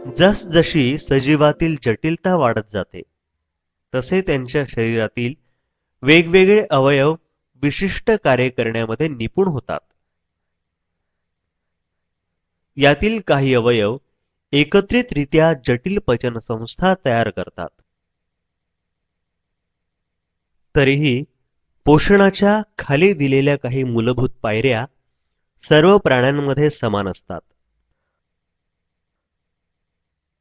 जसजशी सजीवातील जटिलता वाढत जाते तसे त्यांच्या शरीरातील वेगवेगळे अवयव विशिष्ट कार्य करण्यामध्ये निपुण होतात. यातील काही अवयव एकत्रितरित्या जटिल पचनसंस्था तयार करतात. तरीही पोषणाच्या खाली दिलेल्या काही मूलभूत पायऱ्या सर्व प्राण्यांमध्ये समान असतात.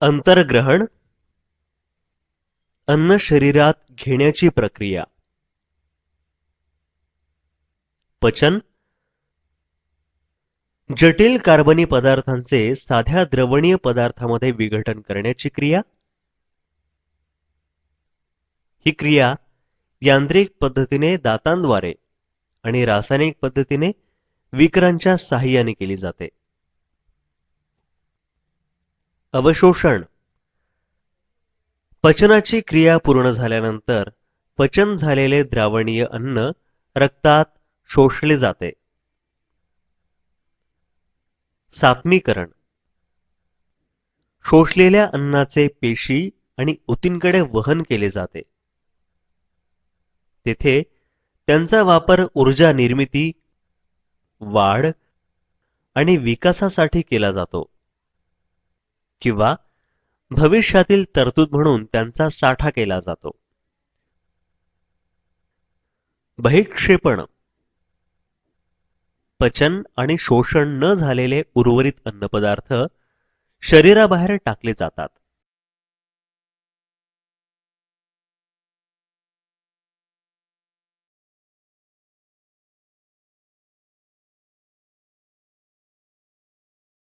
अंतर्ग्रहण, अन्न शरीरात घेण्याची प्रक्रिया. पचन, जटिल कार्बनी पदार्थांचे साध्या द्रवणीय पदार्थामध्ये विघटन करण्याची क्रिया. ही क्रिया यांत्रिक पद्धतीने दातांद्वारे आणि रासायनिक पद्धतीने विकरांच्या साहाय्याने केली जाते. अवशोषण, पचनाची क्रिया पूर्ण झाल्यानंतर पचन झालेले द्रावणीय अन्न रक्तात शोषले जाते. सात्मीकरण, शोषलेल्या अन्नाचे पेशी आणि ऊतींकडे वहन केले जाते. तेथे त्यांचा वापर ऊर्जा निर्मिती, वाढ आणि विकासासाठी केला जातो किंवा भविष्यातील तरतूद म्हणून त्यांचा साठा केला जातो. बहिक्षेपण, पचन आणि शोषण न झालेले उर्वरित अन्नपदार्थ शरीराबाहेर टाकले जातात.